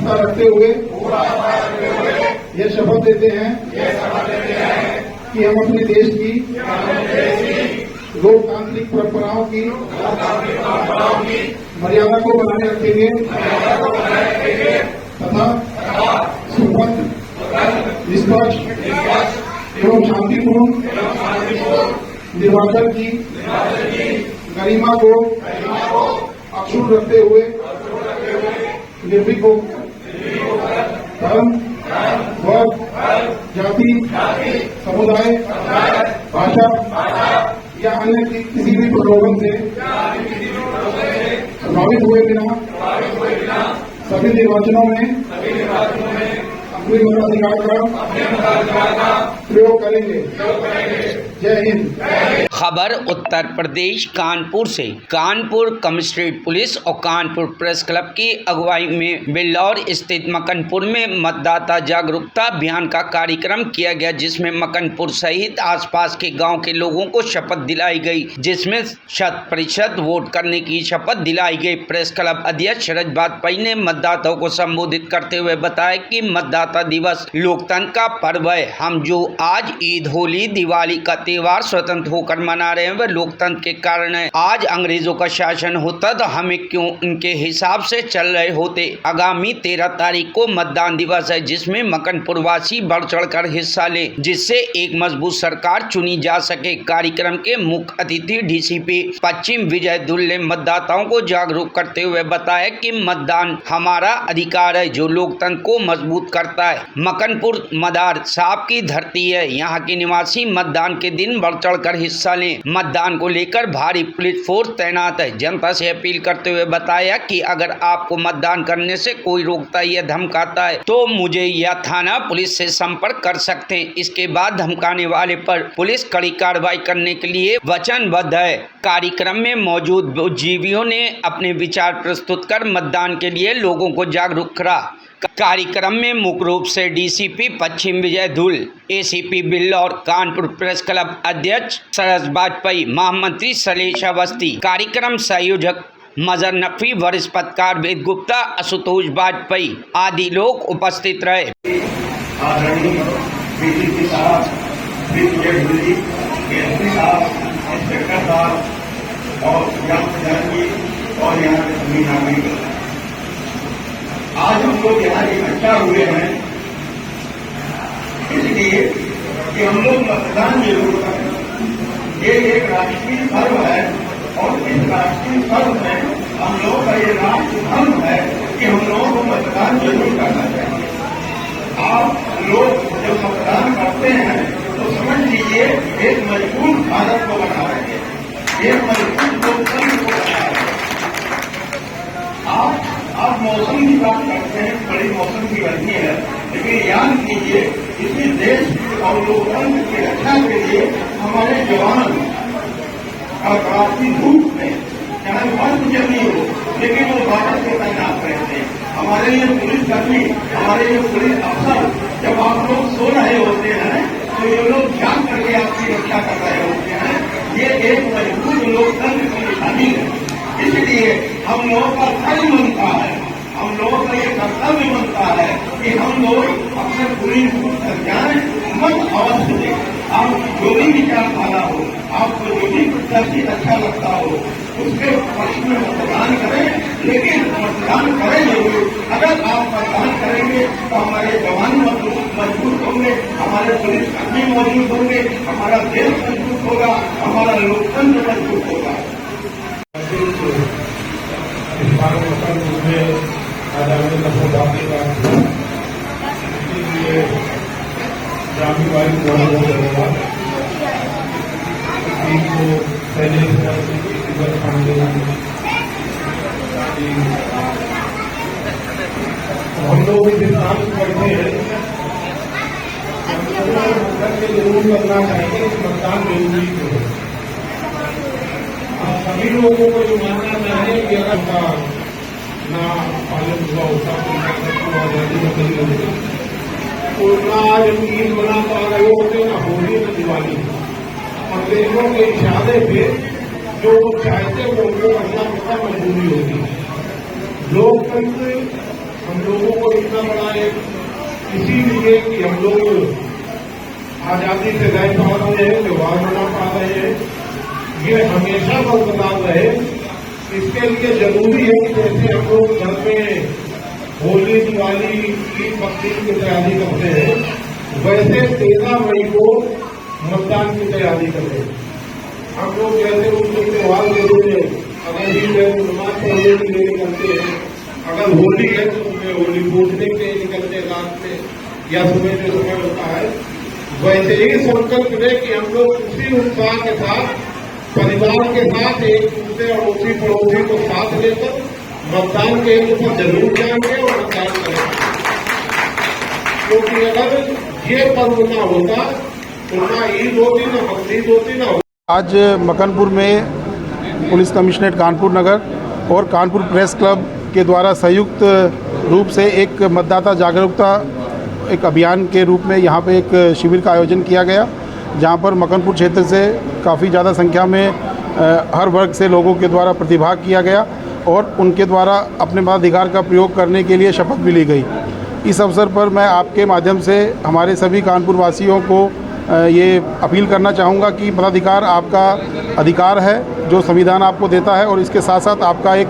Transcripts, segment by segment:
आस्था रखते हुए यह शपथ लेते हैं कि हम अपने देश की लोकतांत्रिक परंपराओं की मर्यादा को बनाए रखेंगे तथा स्वतंत्र, निष्पक्ष एवं शांतिपूर्ण निर्वाचन की गरिमा को अक्षुण्ण रखते हुए निर्भीक होकर धर्म, वर्ग, जाति, समुदाय, भाषा या अन्य किसी भी प्रलोभन से प्रभावित हुए बिना सभी निर्वाचनों में अपने मताधिकार का प्रयोग करेंगे। जय हिंद। खबर उत्तर प्रदेश कानपुर से। कानपुर कमिश्नरेट पुलिस और कानपुर प्रेस क्लब की अगुवाई में बिल्लौर स्थित मकनपुर में मतदाता जागरूकता अभियान का कार्यक्रम किया गया, जिसमें मकनपुर सहित आसपास के गांव के लोगों को शपथ दिलाई गई, जिसमें 100% वोट करने की शपथ दिलाई गई। प्रेस क्लब अध्यक्ष शरद वाजपेयी ने मतदाताओं को संबोधित करते हुए बताया कि मतदाता दिवस लोकतंत्र का पर्व है। हम जो आज ईद, होली, दिवाली का त्योहार स्वतंत्र होकर मना रहे हैं वह लोकतंत्र के कारण है। आज अंग्रेजों का शासन होता तो हमें क्यों उनके हिसाब से चल रहे होते। आगामी 13 तारीख को मतदान दिवस है, जिसमें मकनपुर वासी बढ़ चढ़कर हिस्सा लें, जिससे एक मजबूत सरकार चुनी जा सके। कार्यक्रम के मुख्य अतिथि डीसीपी पश्चिम विजय दुल ने मतदाताओं को जागरूक करते हुए बताया कि मतदान हमारा अधिकार है जो लोकतंत्र को मजबूत करता है। मकनपुर मदार साहब की धरती है, यहाँ के निवासी मतदान के दिन बढ़ चढ़कर हिस्सा लें। मतदान को लेकर भारी पुलिस फोर्स तैनात है। जनता से अपील करते हुए बताया कि अगर आपको मतदान करने से कोई रोकता या धमकाता है तो मुझे या थाना पुलिस से संपर्क कर सकते हैं। इसके बाद धमकाने वाले पर पुलिस कड़ी कार्रवाई करने के लिए वचनबद्ध है। कार्यक्रम में मौजूद बुद्धिजीवियों ने अपने विचार प्रस्तुत कर मतदान के लिए लोगों को जागरूक करा। कार्यक्रम में मुख्य रूप से डीसीपी पश्चिम विजय धुल, एसीपी बिल्लौर, कानपुर प्रेस क्लब अध्यक्ष शरद वाजपेयी, महामंत्री शैलेश अवस्थी, कार्यक्रम संयोजक मजर नकवी, वरिष्ठ पत्रकार वेद गुप्ता, आशुतोष वाजपेयी आदि लोग उपस्थित रहे। आज हम लोग यहाँ इकट्ठा हुए हैं इसलिए कि हम लोग मतदान जरूर करें। ये एक राष्ट्रीय पर्व है और इस राष्ट्रीय पर्व में हम लोग का ये राष्ट्रीय धर्म है कि हम लोगों को मतदान जरूर करना चाहिए। आप लोग जब मतदान करते हैं तो समझ लीजिए एक मजबूत भारत को बना रहे हैं, एक मजबूत लोकतंत्र को बना रहे हैं। आप मौसम की बात करते हैं, बड़ी मौसम की गर्मी है, लेकिन याद कीजिए इसी देश और लोकतंत्र की रक्षा के लिए हमारे जवान काफी धूप में चाहे बर्फ जमी हो लेकिन वो भारत के तैनात रहते हैं। हमारे लिए पुलिसकर्मी, हमारे लिए पुलिस अफसर जब आप लोग सो रहे होते हैं तो ये लोग जाग करके आपकी रक्षा कर रहे होते हैं। ये एक मजबूत लोकतंत्र की निशानी है। इसलिए हम लोगों का फर्ज बनता है, हम लोगों का ये कर्तव्य बनता है कि हम लोग अपने पूरी तक जाए, मत अवश्य दें। आप जो भी विचारधारा हो, आपको जो भी प्रत्याशी अच्छा लगता हो, उसके पक्ष में मतदान करें, लेकिन मतदान करें जरूर। अगर आप मतदान करेंगे तो हमारे जवान मजबूत होंगे, हमारे पुलिसकर्मी मौजूद होंगे, हमारा देश मजबूत होगा, हमारा लोकतंत्र मजबूत होगा। इसलिए ग्रामीण वायु को पहले हम लोग इस सिद्धांत पढ़ते हैं जरूर करना चाहिए, मतदान जरूरी है। सभी लोगों को जो मानना चाहिए कि अगर ना पालन हुआ होता तो आजादी बदली होती, तो ना आज हम ईद मना पा रहे होते, ना होली ना दिवाली। अंग्रेजों के इशारे पे जो लोग चाहते वो उनको करना पड़ता, मजबूरी होती है। लोकतंत्र हम लोगों को इतना बड़ा एक इसीलिए कि हम लोग आजादी से रह पा रहे हैं, त्योहार मना पा रहे हैं, ये हमेशा बरकरार रहे। इसके लिए जरूरी है कि जैसे हम लोग घर में होली, दिवाली, ईद, बकरीद की तैयारी करते हैं, वैसे 13 मई को मतदान की तैयारी करें। हम लोग जैसे उनके त्योहार के लिए अगर भी नमाज पढ़ने के लिए निकलते हैं, अगर होली है तो उसमें होली पूजने के लिए निकलते हैं रात में या सुबह जो समय होता है, वैसे ही संकल्प लें कि हम लोग उसी उत्साह के साथ, परिवार के साथ, एक दूसरे और उसी पड़ोसी को साथ लेकर मतदान केंद्र पर जरूर जाएंगे और मतदान करेंगे। क्योंकि अगर ये पर्व ना होता तो ना ईद होती, ना बकरीद होती, ना। आज मकनपुर में पुलिस कमिश्नरेट कानपुर नगर और कानपुर प्रेस क्लब के द्वारा संयुक्त रूप से एक मतदाता जागरूकता एक अभियान के रूप में यहाँ पे एक शिविर का आयोजन किया गया, जहाँ पर मकनपुर क्षेत्र से काफ़ी ज़्यादा संख्या में हर वर्ग से लोगों के द्वारा प्रतिभाग किया गया और उनके द्वारा अपने मताधिकार का प्रयोग करने के लिए शपथ भी ली गई। इस अवसर पर मैं आपके माध्यम से हमारे सभी कानपुर वासियों को ये अपील करना चाहूँगा कि मताधिकार आपका अधिकार है जो संविधान आपको देता है और इसके साथ साथ आपका एक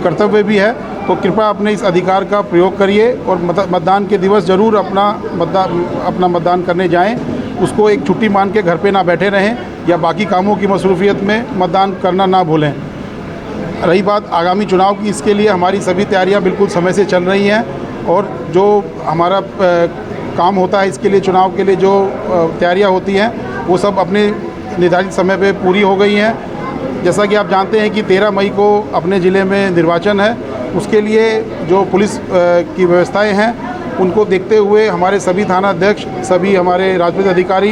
कर्तव्य भी है। तो कृपया अपने इस अधिकार का प्रयोग करिए और मतदान के दिवस ज़रूर अपना मतदान करने जाएं। उसको एक छुट्टी मान के घर पे ना बैठे रहें या बाकी कामों की मसरूफियत में मतदान करना ना भूलें। रही बात आगामी चुनाव की, इसके लिए हमारी सभी तैयारियां बिल्कुल समय से चल रही हैं और जो हमारा काम होता है इसके लिए, चुनाव के लिए जो तैयारियां होती हैं वो सब अपने निर्धारित समय पे पूरी हो गई हैं। जैसा कि आप जानते हैं कि 13 मई को अपने ज़िले में निर्वाचन है, उसके लिए जो पुलिस की व्यवस्थाएं हैं उनको देखते हुए हमारे सभी थाना अध्यक्ष, सभी हमारे राजपूत अधिकारी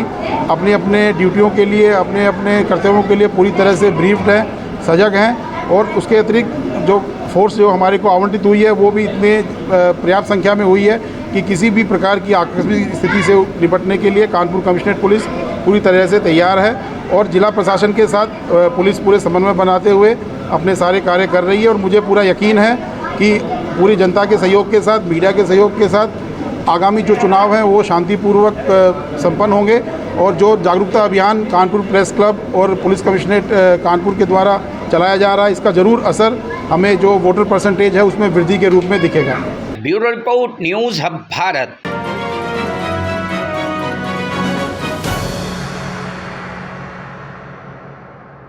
अपने अपने ड्यूटियों के लिए, अपने अपने कर्तव्यों के लिए पूरी तरह से ब्रीफ्ड हैं, सजग हैं। और उसके अतिरिक्त जो फोर्स जो हमारे को आवंटित हुई है वो भी इतने पर्याप्त संख्या में हुई है कि किसी भी प्रकार की आकस्मिक स्थिति से निपटने के लिए कानपुर कमिश्नरेट पुलिस पूरी तरह से तैयार है और जिला प्रशासन के साथ पुलिस पूरे समन्वय बनाते हुए अपने सारे कार्य कर रही है। और मुझे पूरा यकीन है कि पूरी जनता के सहयोग के साथ, मीडिया के सहयोग के साथ आगामी जो चुनाव हैं वो शांतिपूर्वक संपन्न होंगे और जो जागरूकता अभियान कानपुर प्रेस क्लब और पुलिस कमिश्नरेट कानपुर के द्वारा चलाया जा रहा है, इसका ज़रूर असर हमें जो वोटर परसेंटेज है उसमें वृद्धि के रूप में दिखेगा। Bureau report, news hub Bharat.